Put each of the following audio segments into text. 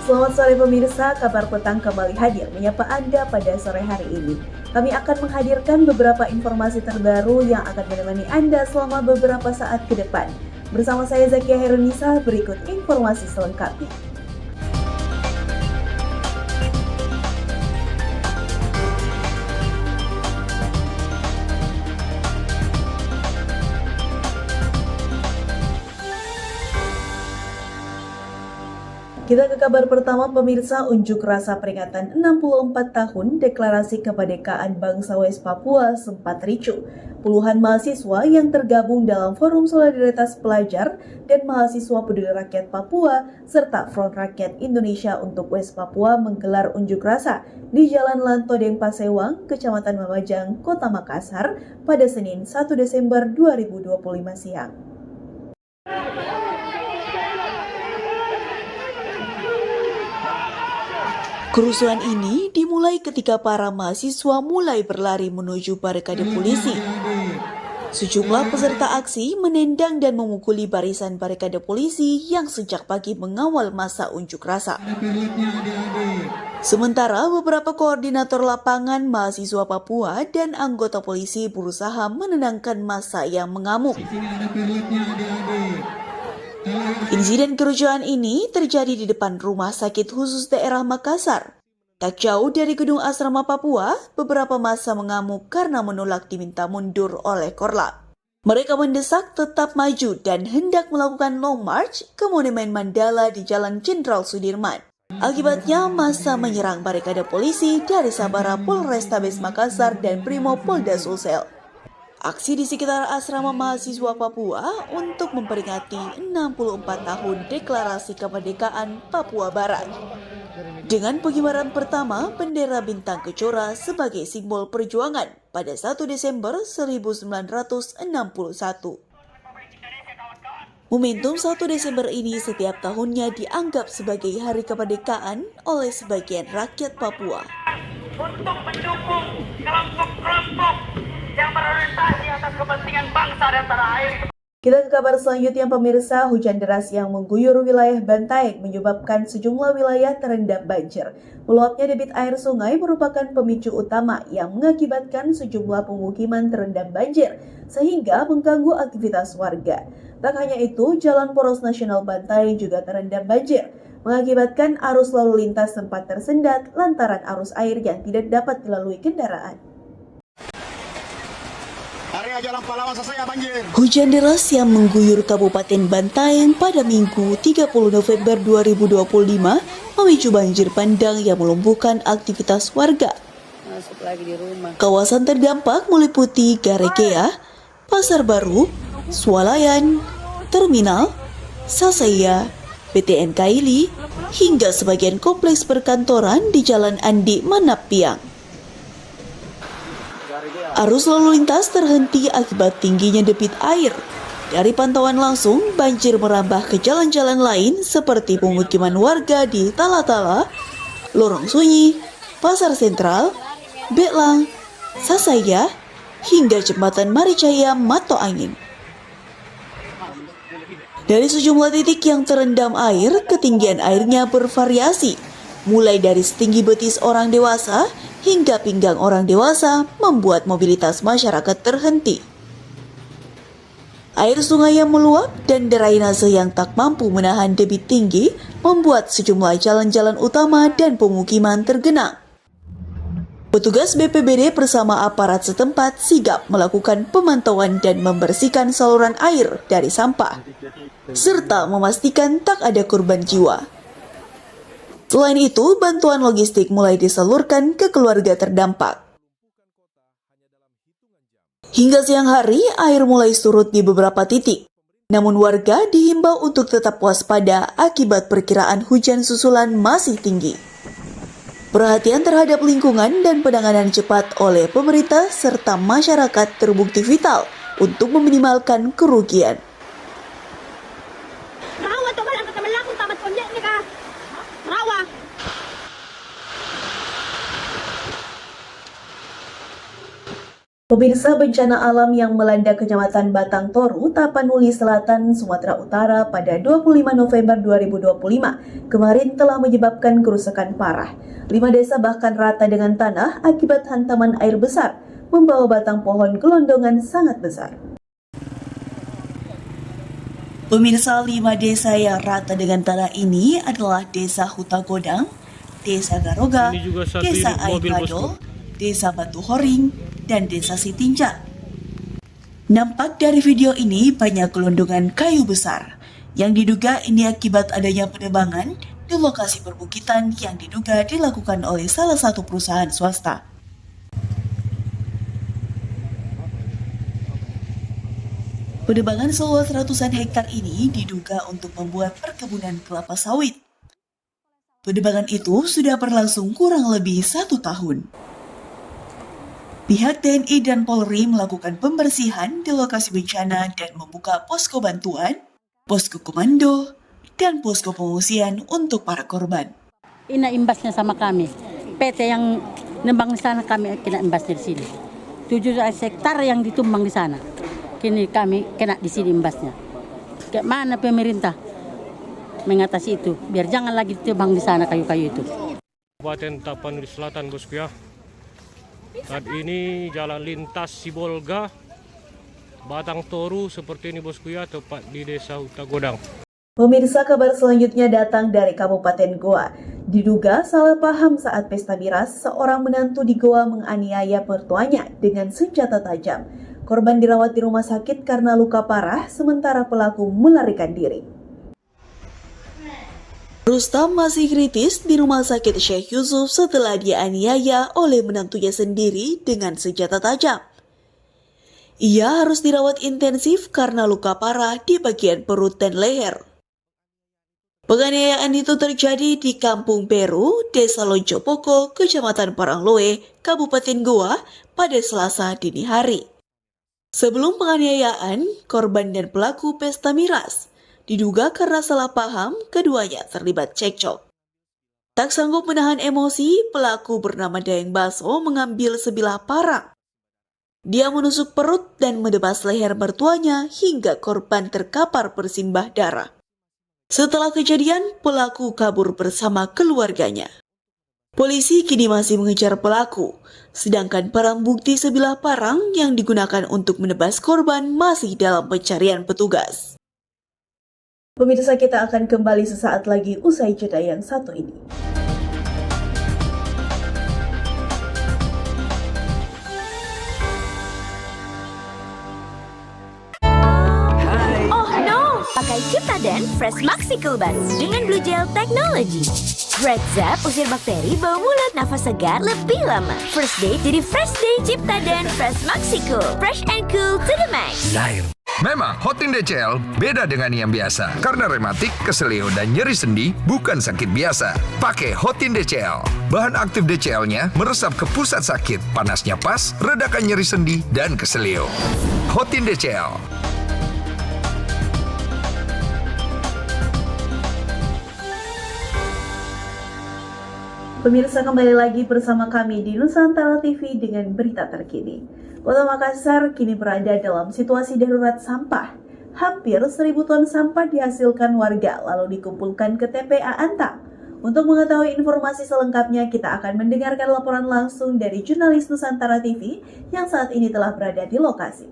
Selamat sore pemirsa, kabar petang kembali hadir menyapa Anda pada sore hari ini. Kami akan menghadirkan beberapa informasi terbaru yang akan menemani Anda selama beberapa saat ke depan. Bersama saya Zakia Herunisa, berikut informasi selengkapnya. Kita ke kabar pertama pemirsa, unjuk rasa peringatan 64 tahun Deklarasi Kemerdekaan Bangsa West Papua sempat ricuh. Puluhan mahasiswa yang tergabung dalam Forum Solidaritas Pelajar dan Mahasiswa Peduli Rakyat Papua serta Front Rakyat Indonesia untuk West Papua menggelar unjuk rasa di Jalan Lantodeng Pasewang, Kecamatan Mamajang, Kota Makassar pada Senin 1 Desember 2025 siang. Kerusuhan ini dimulai ketika para mahasiswa mulai berlari menuju barikade polisi. Sejumlah peserta aksi menendang dan memukuli barisan barikade polisi yang sejak pagi mengawal masa unjuk rasa. Sementara beberapa koordinator lapangan mahasiswa Papua dan anggota polisi berusaha menenangkan massa yang mengamuk. Insiden kerusuhan ini terjadi di depan Rumah Sakit Khusus Daerah Makassar. Tak jauh dari Gedung Asrama Papua, beberapa massa mengamuk karena menolak diminta mundur oleh Korlap. Mereka mendesak tetap maju dan hendak melakukan long march ke Monumen Mandala di Jalan Jenderal Sudirman. Akibatnya, massa menyerang barikade polisi dari Sabara Polrestabes Makassar dan Brimob Polda Sulsel. Aksi di sekitar asrama mahasiswa Papua untuk memperingati 64 tahun Deklarasi Kemerdekaan Papua Barat. Dengan pengibaran pertama bendera bintang kejora sebagai simbol perjuangan pada 1 Desember 1961. Momentum 1 Desember ini setiap tahunnya dianggap sebagai hari kemerdekaan oleh sebagian rakyat Papua. Untuk mendukung kelompok-kelompok yang berorientasi atas kepentingan bangsa dan tanah air. Kita ke kabar selanjutnya pemirsa, hujan deras yang mengguyur wilayah Bantaeng menyebabkan sejumlah wilayah terendam banjir. Meluapnya debit air sungai merupakan pemicu utama yang mengakibatkan sejumlah pemukiman terendam banjir sehingga mengganggu aktivitas warga. Tak hanya itu, Jalan Poros Nasional Bantaeng juga terendam banjir, mengakibatkan arus lalu lintas sempat tersendat lantaran arus air yang tidak dapat dilalui kendaraan. Area Jalan Pahlawan Sasaya banjir. Hujan deras yang mengguyur Kabupaten Bantaeng pada Minggu 30 November 2025 memicu banjir bandang yang melumpuhkan aktivitas warga. Masuk lagi di rumah. Kawasan terdampak meliputi Garekea, Pasar Baru, Swalayan, Terminal, Sasaya, PTN Kaili, hingga sebagian kompleks perkantoran di Jalan Andi Manapiang. Arus lalu lintas terhenti akibat tingginya debit air. Dari pantauan langsung, banjir merambah ke jalan-jalan lain seperti pemukiman warga di Tala-Tala, Lorong Sunyi, Pasar Sentral, Beklang, Sasaya, hingga jembatan Maricaya Mato Angin. Dari sejumlah titik yang terendam air, ketinggian airnya bervariasi, mulai dari setinggi betis orang dewasa hingga pinggang orang dewasa, membuat mobilitas masyarakat terhenti. Air sungai yang meluap dan drainase yang tak mampu menahan debit tinggi membuat sejumlah jalan-jalan utama dan pemukiman tergenang. Petugas BPBD bersama aparat setempat sigap melakukan pemantauan dan membersihkan saluran air dari sampah, serta memastikan tak ada korban jiwa. Selain itu, bantuan logistik mulai disalurkan ke keluarga terdampak. Hingga siang hari, air mulai surut di beberapa titik. Namun warga dihimbau untuk tetap waspada akibat perkiraan hujan susulan masih tinggi. Perhatian terhadap lingkungan dan penanganan cepat oleh pemerintah serta masyarakat terbukti vital untuk meminimalkan kerugian. Rawa. Pemirsa, bencana alam yang melanda Kecamatan Batang Toru, Tapanuli Selatan, Sumatera Utara pada 25 November 2025 kemarin telah menyebabkan kerusakan parah. 5 desa bahkan rata dengan tanah akibat hantaman air besar, membawa batang pohon gelondongan sangat besar. Pemirsa, 5 desa yang rata dengan tanah ini adalah Desa Huta Godang, Desa Garoga, Desa Aigado, Desa Batu Horing, dan Desa Sitinja. Nampak dari video ini banyak gelondongan kayu besar yang diduga ini akibat adanya penebangan di lokasi perbukitan yang diduga dilakukan oleh salah satu perusahaan swasta. Penebangan seluas ratusan hektar ini diduga untuk membuat perkebunan kelapa sawit. Penebangan itu sudah berlangsung kurang lebih 1 tahun. Pihak TNI dan Polri melakukan pembersihan di lokasi bencana dan membuka posko bantuan, posko komando, dan posko pengungsian untuk para korban. Ini imbasnya sama kami. PT yang nembang di sana kami kena imbasnya di sini. 7 hektar yang ditumbang di sana. Kini kami kena di sini imbasnya. Kayak mana pemerintah mengatasi itu? Biar jangan lagi ditumbang di sana kayu-kayu itu. Kabupaten Tapanuli Selatan, bosku ya. Saat ini jalan lintas Sibolga, Batang Toru seperti ini bosku ya, tepat di Desa Huta Godang. Pemirsa, kabar selanjutnya datang dari Kabupaten Goa. Diduga salah paham saat pesta miras, seorang menantu di Goa menganiaya mertuanya dengan senjata tajam. Korban dirawat di rumah sakit karena luka parah, sementara pelaku melarikan diri. Rustam masih kritis di rumah sakit Syekh Yusuf setelah dianiaya oleh menantunya sendiri dengan senjata tajam. Ia harus dirawat intensif karena luka parah di bagian perut dan leher. Penganiayaan itu terjadi di Kampung Peru, Desa Loncopoko, Kecamatan Parangloe, Kabupaten Goa pada Selasa dini hari. Sebelum penganiayaan, korban dan pelaku pesta miras diduga karena salah paham, keduanya terlibat cekcok. Tak sanggup menahan emosi, pelaku bernama Daeng Baso mengambil sebilah parang. Dia menusuk perut dan menebas leher mertuanya hingga korban terkapar bersimbah darah. Setelah kejadian, pelaku kabur bersama keluarganya. Polisi kini masih mengejar pelaku, sedangkan barang bukti sebilah parang yang digunakan untuk menebas korban masih dalam pencarian petugas. Pemirsa, kita akan kembali sesaat lagi usai jeda yang satu ini. Oh no! Pakai Ciptaden Fresh Maxi Cool Baru dengan Blue Gel Technology. Red Zap usir bakteri, bau mulut, nafas segar lebih lama. First day jadi fresh day. Ciptaden Fresh Maxi Cool. Fresh and cool to the max. Memang Hotin DCL beda dengan yang biasa. Karena rematik, keselio, dan nyeri sendi bukan sakit biasa. Pakai Hotin DCL. Bahan aktif DCL-nya meresap ke pusat sakit. Panasnya pas, redakan nyeri sendi dan keselio. Hotin DCL. Pemirsa, kembali lagi bersama kami di Nusantara TV dengan berita terkini. Kota Makassar kini berada dalam situasi darurat sampah. Hampir 1.000 ton sampah dihasilkan warga lalu dikumpulkan ke TPA Antang. Untuk mengetahui informasi selengkapnya, kita akan mendengarkan laporan langsung dari jurnalis Nusantara TV yang saat ini telah berada di lokasi.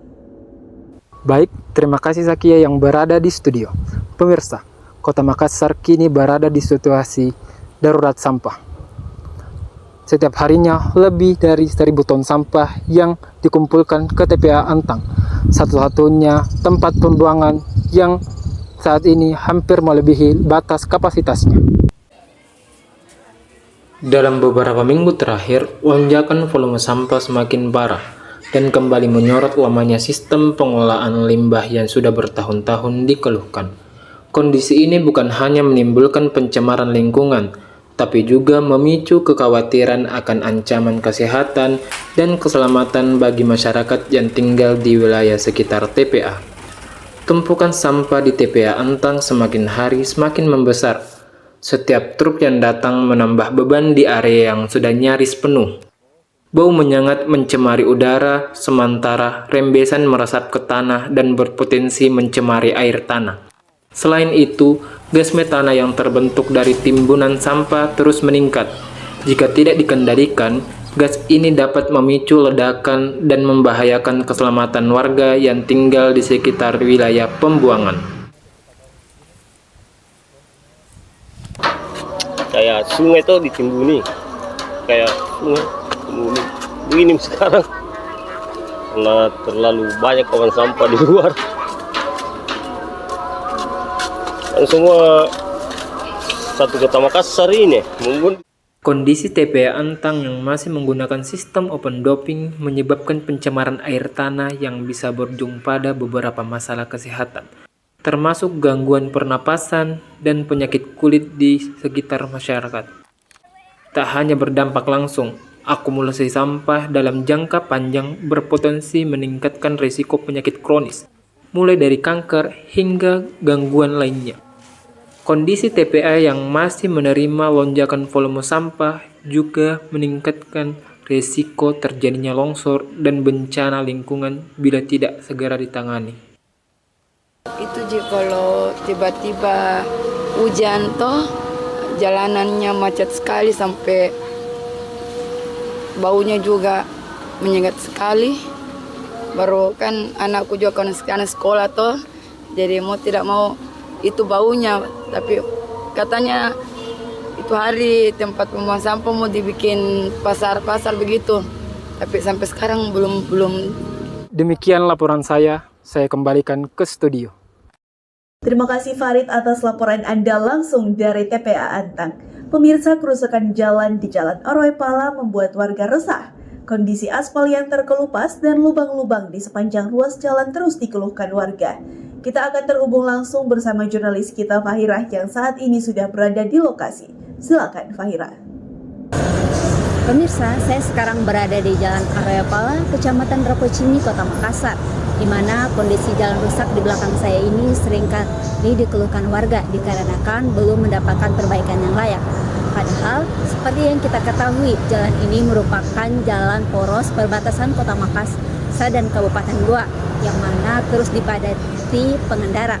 Baik, terima kasih Zakia yang berada di studio. Pemirsa, Kota Makassar kini berada di situasi darurat sampah. Setiap harinya lebih dari 1.000 ton sampah yang dikumpulkan ke TPA Antang, satu-satunya tempat pembuangan yang saat ini hampir melebihi batas kapasitasnya. Dalam beberapa minggu terakhir, lonjakan volume sampah semakin parah dan kembali menyorot lamanya sistem pengelolaan limbah yang sudah bertahun-tahun dikeluhkan. Kondisi ini bukan hanya menimbulkan pencemaran lingkungan, tapi juga memicu kekhawatiran akan ancaman kesehatan dan keselamatan bagi masyarakat yang tinggal di wilayah sekitar TPA. Tumpukan sampah di TPA Antang semakin hari semakin membesar. Setiap truk yang datang menambah beban di area yang sudah nyaris penuh. Bau menyengat mencemari udara, sementara rembesan meresap ke tanah dan berpotensi mencemari air tanah. Selain itu, gas metana yang terbentuk dari timbunan sampah terus meningkat. Jika tidak dikendalikan, gas ini dapat memicu ledakan dan membahayakan keselamatan warga yang tinggal di sekitar wilayah pembuangan. Kayak sungai itu ditimbuni, kayak sungai timbuni begini sekarang karena terlalu banyak kawan sampah di luar. Dan semua satu kota Makassar ini mungkin. Kondisi TPA Antang yang masih menggunakan sistem open doping menyebabkan pencemaran air tanah yang bisa berujung pada beberapa masalah kesehatan, termasuk gangguan pernapasan dan penyakit kulit di sekitar masyarakat. Tak hanya berdampak langsung, akumulasi sampah dalam jangka panjang berpotensi meningkatkan risiko penyakit kronis, mulai dari kanker hingga gangguan lainnya. Kondisi TPA yang masih menerima lonjakan volume sampah juga meningkatkan risiko terjadinya longsor dan bencana lingkungan bila tidak segera ditangani. Itu kalau tiba-tiba hujan toh jalanannya macet sekali sampai baunya juga menyengat sekali. Baru kan anakku juga kan sekolah toh, jadi mau tidak mau itu baunya, tapi katanya itu hari tempat pembuangan sampah mau dibikin pasar begitu, tapi sampai sekarang belum. Demikian laporan saya kembalikan ke studio. Terima kasih Farid atas laporan Anda langsung dari TPA Antang. Pemirsa, kerusakan jalan di Jalan Aroy Pala membuat warga resah. Kondisi aspal yang terkelupas dan lubang-lubang di sepanjang ruas jalan terus dikeluhkan warga. Kita akan terhubung langsung bersama jurnalis kita Fahirah yang saat ini sudah berada di lokasi. Silakan Fahirah. Pemirsa, saya sekarang berada di Jalan Aroy Pala, Kecamatan Rapocini, Kota Makassar, di mana kondisi jalan rusak di belakang saya ini seringkali dikeluhkan warga dikarenakan belum mendapatkan perbaikan yang layak. Padahal, seperti yang kita ketahui, jalan ini merupakan jalan poros perbatasan Kota Makassar dan Kabupaten Goa, yang mana terus dipadati pengendara.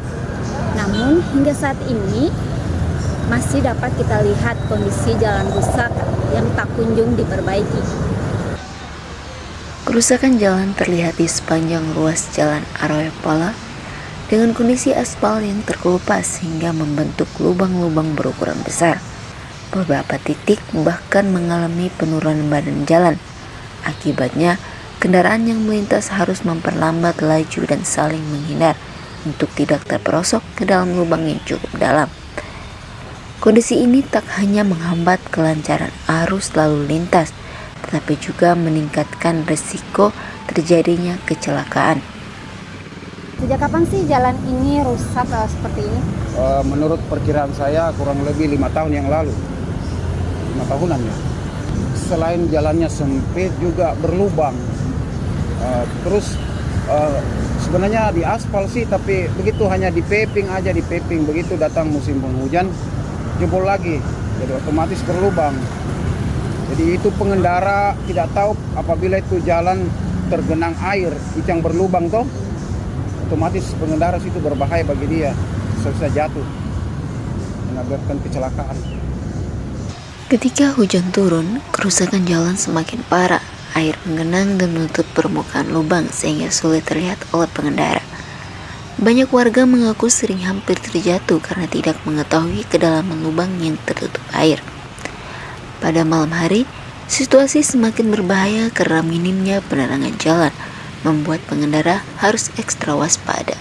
Namun, hingga saat ini masih dapat kita lihat kondisi jalan rusak yang tak kunjung diperbaiki. Kerusakan jalan terlihat di sepanjang ruas Jalan Aroy Pala dengan kondisi aspal yang terkelupas hingga membentuk lubang-lubang berukuran besar. Beberapa titik bahkan mengalami penurunan badan jalan. Akibatnya, kendaraan yang melintas harus memperlambat laju dan saling menghindar untuk tidak terperosok ke dalam lubang yang cukup dalam. Kondisi ini tak hanya menghambat kelancaran arus lalu lintas, tetapi juga meningkatkan risiko terjadinya kecelakaan. Sejak kapan sih jalan ini rusak seperti ini? Menurut perkiraan saya kurang lebih 5 tahun yang lalu. 5 tahunan ya. Selain jalannya sempit juga berlubang. Terus sebenarnya di aspal sih, tapi begitu hanya di paving aja, begitu datang musim penghujan jebol lagi, jadi otomatis berlubang. Jadi itu pengendara tidak tahu apabila itu jalan tergenang air, itu yang berlubang toh, otomatis pengendara situ berbahaya bagi dia, bisa jatuh, mengakibatkan kecelakaan. Ketika hujan turun, kerusakan jalan semakin parah. Air menggenang dan menutup permukaan lubang sehingga sulit terlihat oleh pengendara. Banyak warga mengaku sering hampir terjatuh karena tidak mengetahui kedalaman lubang yang tertutup air. Pada malam hari, situasi semakin berbahaya karena minimnya penerangan jalan, membuat pengendara harus ekstra waspada.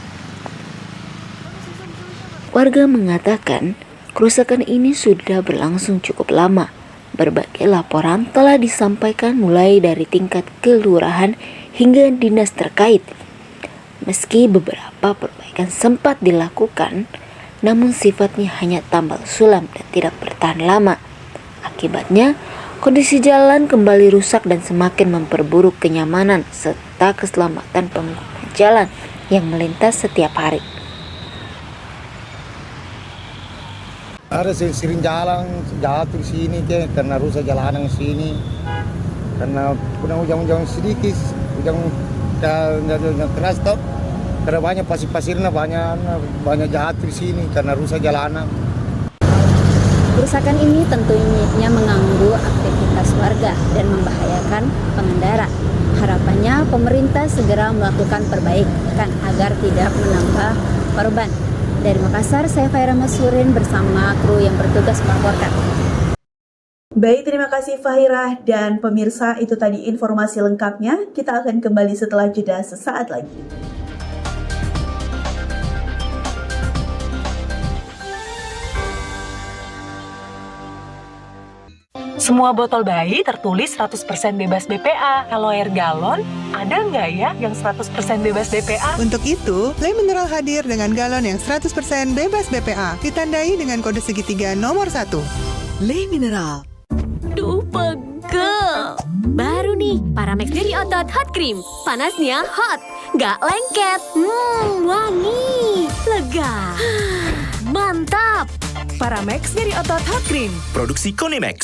Warga mengatakan, kerusakan ini sudah berlangsung cukup lama. Berbagai laporan telah disampaikan mulai dari tingkat kelurahan hingga dinas terkait. Meski beberapa perbaikan sempat dilakukan, namun sifatnya hanya tambal sulam dan tidak bertahan lama. Akibatnya, kondisi jalan kembali rusak dan semakin memperburuk kenyamanan serta keselamatan pengguna jalan yang melintas setiap hari. Ada sering jalan jatuh sini karena rusak jalanan sini. karena kurang hujan-hujan sedikit, hujan keras toh. Karena banyak pasir-pasirnya, banyak jahat di sini karena rusak jalanan. Kerusakan ini tentunya mengganggu aktivitas warga dan membahayakan pengendara. Harapannya pemerintah segera melakukan perbaikan agar tidak menambah korban. Dari Makassar, saya Faira Masurin bersama kru yang bertugas melaporkan. Baik, terima kasih Fahira dan pemirsa, itu tadi informasi lengkapnya. Kita akan kembali setelah jeda sesaat lagi. Semua botol bayi tertulis 100% bebas BPA. Kalau air galon, ada nggak ya yang 100% bebas BPA? Untuk itu, Le Mineral hadir dengan galon yang 100% bebas BPA. Ditandai dengan kode segitiga nomor 1. Le Mineral. Duh, pegel. Baru nih, Paramex dari Otot Hot Cream. Panasnya hot, nggak lengket. Wangi, lega. Mantap. Paramex dari Otot Hot Cream. Produksi Konimex.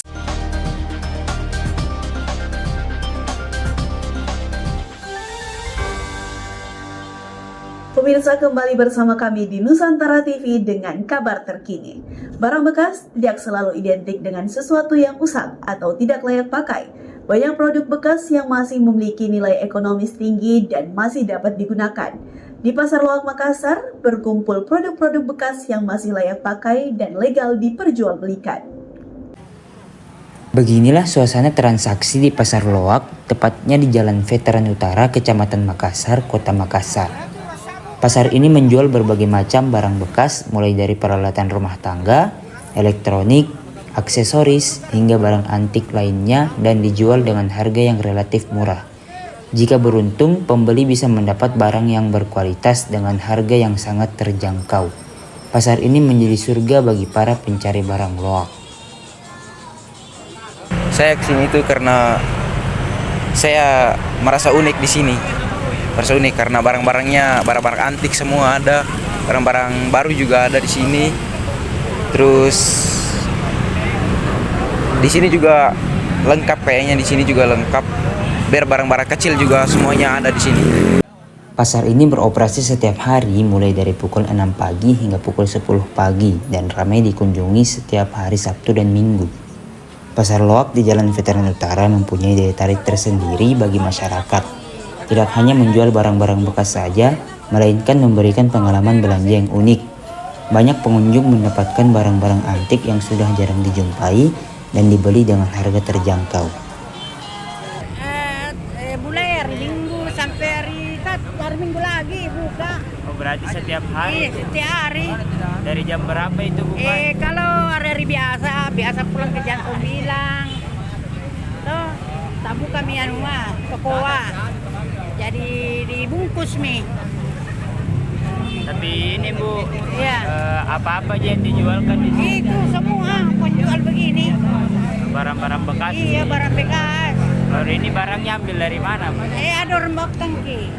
Pemirsa, kembali bersama kami di Nusantara TV dengan kabar terkini. Barang bekas tidak selalu identik dengan sesuatu yang usang atau tidak layak pakai. Banyak produk bekas yang masih memiliki nilai ekonomis tinggi dan masih dapat digunakan. Di Pasar Loak Makassar, berkumpul produk-produk bekas yang masih layak pakai dan legal diperjualbelikan. Beginilah suasana transaksi di Pasar Loak, tepatnya di Jalan Veteran Utara, Kecamatan Makassar, Kota Makassar. Pasar ini menjual berbagai macam barang bekas, mulai dari peralatan rumah tangga, elektronik, aksesoris, hingga barang antik lainnya, dan dijual dengan harga yang relatif murah. Jika beruntung, pembeli bisa mendapat barang yang berkualitas dengan harga yang sangat terjangkau. Pasar ini menjadi surga bagi para pencari barang loak. Saya kesini itu karena saya merasa unik di sini. Merasa unik karena barang-barangnya, barang-barang antik semua ada, barang-barang baru juga ada di sini. Terus di sini juga lengkap, kayaknya di sini juga lengkap. Biar barang-barang kecil juga semuanya ada di sini. Pasar ini beroperasi setiap hari mulai dari pukul 6 pagi hingga pukul 10 pagi dan ramai dikunjungi setiap hari Sabtu dan Minggu. Pasar Loak di Jalan Veteran Utara mempunyai daya tarik tersendiri bagi masyarakat. Tidak hanya menjual barang-barang bekas saja, melainkan memberikan pengalaman belanja yang unik. Banyak pengunjung mendapatkan barang-barang antik yang sudah jarang dijumpai dan dibeli dengan harga terjangkau. Mulai hari Minggu sampai hari Minggu lagi buka. Oh, berarti setiap hari? Iya, setiap hari. Dari jam berapa itu buka? Kalau hari-hari biasa pulang ke jam 9. Tuh, tak buka mie rumah, tokoa. Jadi dibungkus mie. Tapi ini Bu, ya. Apa-apa aja yang dijualkan di sini? Itu semua penjual begini. Barang-barang bekas? Iya, barang bekas. Kalau ini barangnya ambil dari mana Bu? Ada rembak tangki.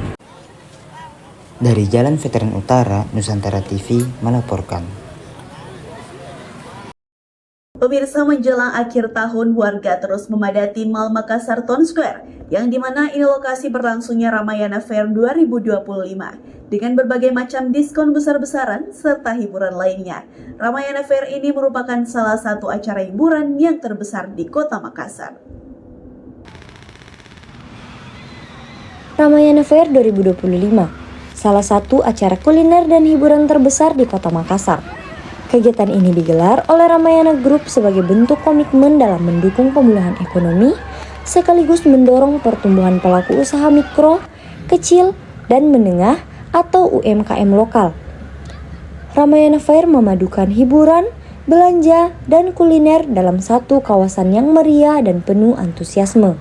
Dari Jalan Veteran Utara, Nusantara TV melaporkan. Pemirsa, menjelang akhir tahun, warga terus memadati Mall Makassar Town Square, yang dimana ini lokasi berlangsungnya Ramayana Fair 2025, dengan berbagai macam diskon besar-besaran serta hiburan lainnya. Ramayana Fair ini merupakan salah satu acara hiburan yang terbesar di Kota Makassar. Ramayana Fair 2025, salah satu acara kuliner dan hiburan terbesar di Kota Makassar. Kegiatan ini digelar oleh Ramayana Group sebagai bentuk komitmen dalam mendukung pemulihan ekonomi, sekaligus mendorong pertumbuhan pelaku usaha mikro, kecil, dan menengah atau UMKM lokal. Ramayana Fair memadukan hiburan, belanja, dan kuliner dalam satu kawasan yang meriah dan penuh antusiasme.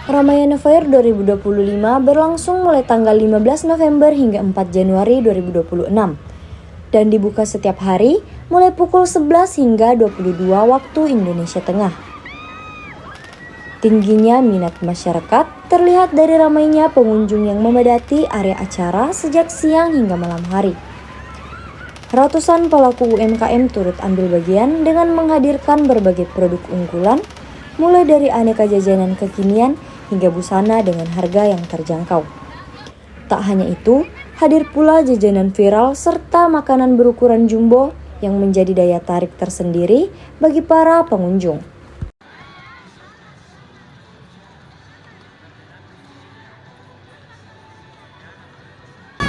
Ramayana Fair 2025 berlangsung mulai tanggal 15 November hingga 4 Januari 2026 dan dibuka setiap hari mulai pukul 11 hingga 22 waktu Indonesia Tengah. Tingginya minat masyarakat terlihat dari ramainya pengunjung yang memadati area acara sejak siang hingga malam hari. Ratusan pelaku UMKM turut ambil bagian dengan menghadirkan berbagai produk unggulan, mulai dari aneka jajanan kekinian hingga busana dengan harga yang terjangkau. Tak hanya itu, hadir pula jajanan viral serta makanan berukuran jumbo yang menjadi daya tarik tersendiri bagi para pengunjung.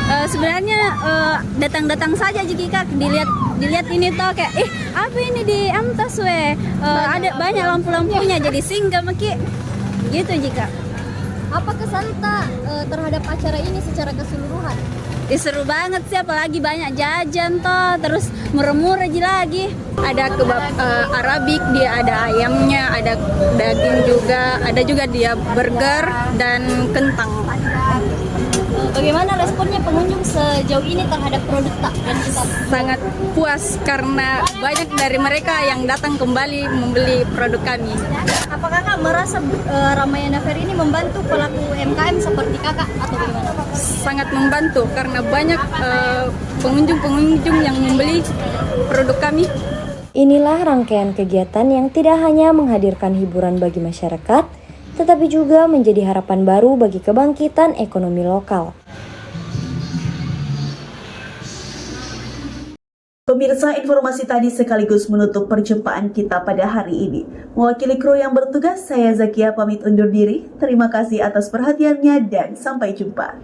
Sebenarnya datang-datang saja jika dilihat ini toh kayak apa ini di Amtas ada banyak lampu-lampunya jadi singgah maki gitu jika. Apa kesan terhadap acara ini secara keseluruhan? Seru banget sih, apalagi banyak jajan toh, terus murah-murah lagi. Ada kebab Arabik, dia ada ayamnya, ada daging juga, ada juga dia burger dan kentang. Bagaimana responnya pengunjung sejauh ini terhadap produk dan kita? Sangat puas karena banyak dari mereka yang datang kembali membeli produk kami. Apakah kakak merasa Ramayana Fair ini membantu pelaku UMKM seperti kakak atau bagaimana? Sangat membantu karena banyak pengunjung-pengunjung yang membeli produk kami. Inilah rangkaian kegiatan yang tidak hanya menghadirkan hiburan bagi masyarakat, tetapi juga menjadi harapan baru bagi kebangkitan ekonomi lokal. Pemirsa, informasi tadi sekaligus menutup perjumpaan kita pada hari ini. Mewakili kru yang bertugas, saya Zakia pamit undur diri. Terima kasih atas perhatiannya dan sampai jumpa.